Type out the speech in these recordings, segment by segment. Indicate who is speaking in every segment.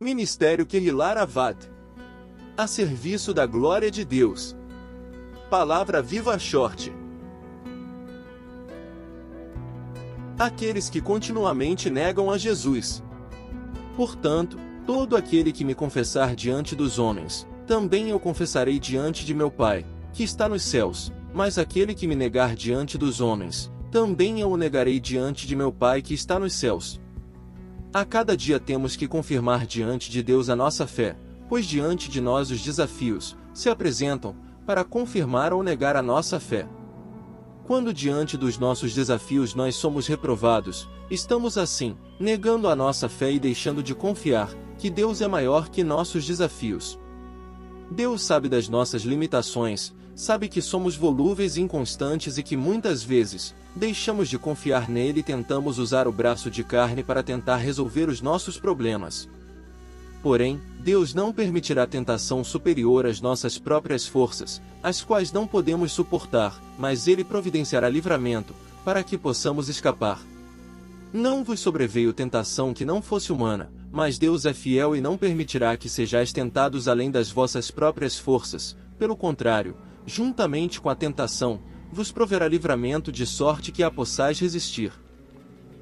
Speaker 1: Ministério Kehilat Avad. A serviço da glória de Deus. Palavra Viva Short. Aqueles que continuamente negam a Jesus. Portanto, todo aquele que me confessar diante dos homens, também eu confessarei diante de meu Pai, que está nos céus. Mas aquele que me negar diante dos homens, também eu o negarei diante de meu Pai que está nos céus. A cada dia temos que confirmar diante de Deus a nossa fé, pois diante de nós os desafios se apresentam para confirmar ou negar a nossa fé. Quando diante dos nossos desafios nós somos reprovados, estamos assim, negando a nossa fé e deixando de confiar que Deus é maior que nossos desafios. Deus sabe das nossas limitações, sabe que somos volúveis e inconstantes e que muitas vezes deixamos de confiar nele e tentamos usar o braço de carne para tentar resolver os nossos problemas. Porém, Deus não permitirá tentação superior às nossas próprias forças, as quais não podemos suportar, mas ele providenciará livramento, para que possamos escapar. Não vos sobreveio tentação que não fosse humana, mas Deus é fiel e não permitirá que sejais tentados além das vossas próprias forças, pelo contrário, juntamente com a tentação, vos proverá livramento de sorte que a possais resistir.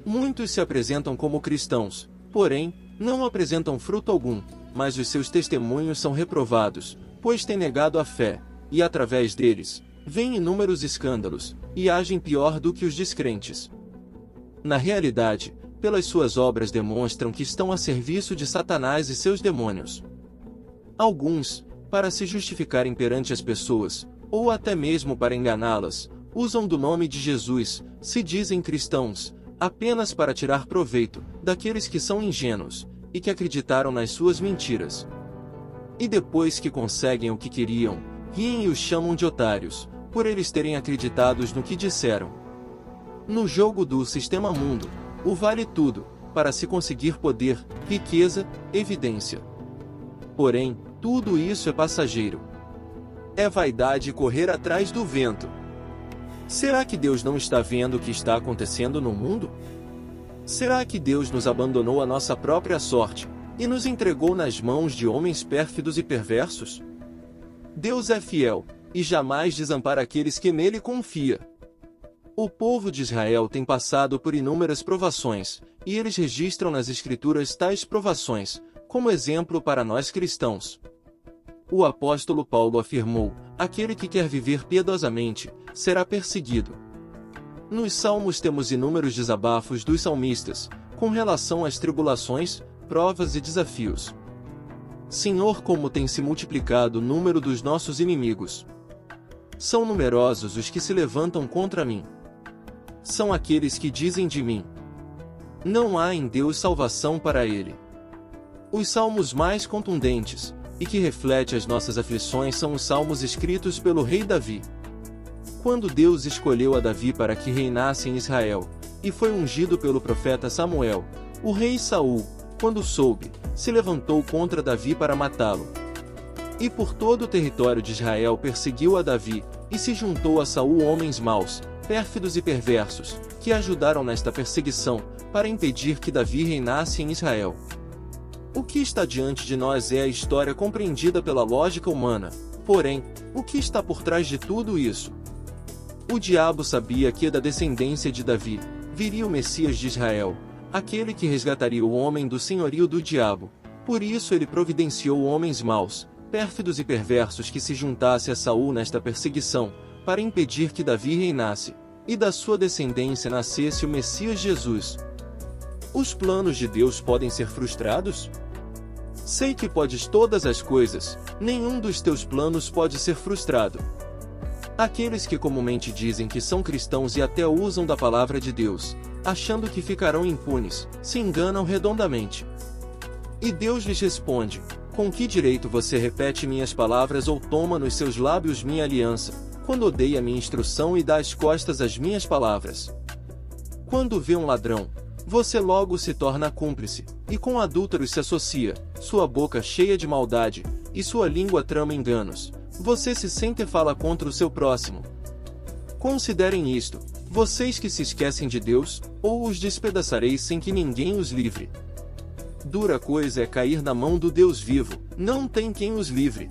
Speaker 1: Muitos se apresentam como cristãos, porém, não apresentam fruto algum, mas os seus testemunhos são reprovados, pois têm negado a fé, e através deles, vêm inúmeros escândalos, e agem pior do que os descrentes. Na realidade, pelas suas obras demonstram que estão a serviço de Satanás e seus demônios. Alguns, para se justificarem perante as pessoas, ou até mesmo para enganá-las, usam do nome de Jesus, se dizem cristãos, apenas para tirar proveito daqueles que são ingênuos, e que acreditaram nas suas mentiras. E depois que conseguem o que queriam, riem e os chamam de otários, por eles terem acreditados no que disseram. No jogo do sistema mundo, o vale tudo, para se conseguir poder, riqueza, evidência. Porém, tudo isso é passageiro. É vaidade correr atrás do vento. Será que Deus não está vendo o que está acontecendo no mundo? Será que Deus nos abandonou à nossa própria sorte, e nos entregou nas mãos de homens pérfidos e perversos? Deus é fiel, e jamais desampara aqueles que nele confiam. O povo de Israel tem passado por inúmeras provações, e eles registram nas Escrituras tais provações, como exemplo para nós cristãos. O apóstolo Paulo afirmou: aquele que quer viver piedosamente, será perseguido. Nos Salmos temos inúmeros desabafos dos salmistas, com relação às tribulações, provas e desafios. Senhor, como tem se multiplicado o número dos nossos inimigos! São numerosos os que se levantam contra mim. São aqueles que dizem de mim: não há em Deus salvação para ele. Os salmos mais contundentes, e que reflete as nossas aflições, são os salmos escritos pelo rei Davi. Quando Deus escolheu a Davi para que reinasse em Israel, e foi ungido pelo profeta Samuel, o rei Saul, quando soube, se levantou contra Davi para matá-lo. E por todo o território de Israel perseguiu a Davi, e se juntou a Saul homens maus, pérfidos e perversos, que ajudaram nesta perseguição, para impedir que Davi reinasse em Israel. O que está diante de nós é a história compreendida pela lógica humana, porém, o que está por trás de tudo isso? O diabo sabia que da descendência de Davi viria o Messias de Israel, aquele que resgataria o homem do senhorio do diabo. Por isso ele providenciou homens maus, pérfidos e perversos que se juntassem a Saul nesta perseguição, para impedir que Davi reinasse, e da sua descendência nascesse o Messias Jesus. Os planos de Deus podem ser frustrados? Sei que podes todas as coisas, nenhum dos teus planos pode ser frustrado. Aqueles que comumente dizem que são cristãos e até usam da palavra de Deus, achando que ficarão impunes, se enganam redondamente. E Deus lhes responde: com que direito você repete minhas palavras ou toma nos seus lábios minha aliança, quando odeia minha instrução e dá as costas às minhas palavras? Quando vê um ladrão, você logo se torna cúmplice, e com adúlteros se associa, sua boca cheia de maldade, e sua língua trama enganos. Você se sente e fala contra o seu próximo. Considerem isto, vocês que se esquecem de Deus, ou os despedaçareis sem que ninguém os livre. Dura coisa é cair na mão do Deus vivo, não tem quem os livre.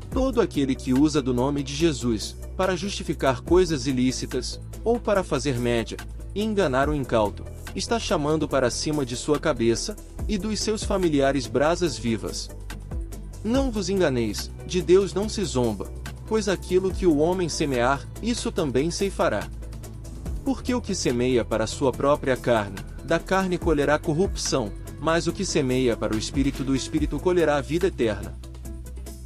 Speaker 1: Todo aquele que usa do nome de Jesus, para justificar coisas ilícitas, ou para fazer média, e enganar o incauto, está chamando para cima de sua cabeça, e dos seus familiares brasas vivas. Não vos enganeis, de Deus não se zomba, pois aquilo que o homem semear, isso também ceifará. Porque o que semeia para a sua própria carne, da carne colherá corrupção, mas o que semeia para o Espírito do Espírito colherá a vida eterna.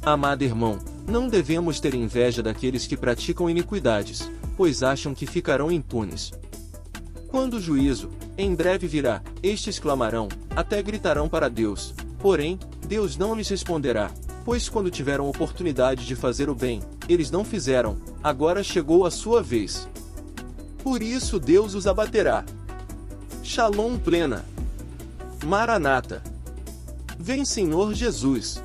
Speaker 1: Amado irmão, não devemos ter inveja daqueles que praticam iniquidades, pois acham que ficarão impunes. Quando o juízo, em breve virá, estes clamarão, até gritarão para Deus, porém, Deus não lhes responderá, pois quando tiveram oportunidade de fazer o bem, eles não fizeram, agora chegou a sua vez. Por isso Deus os abaterá. Shalom plena. Maranata. Vem Senhor Jesus.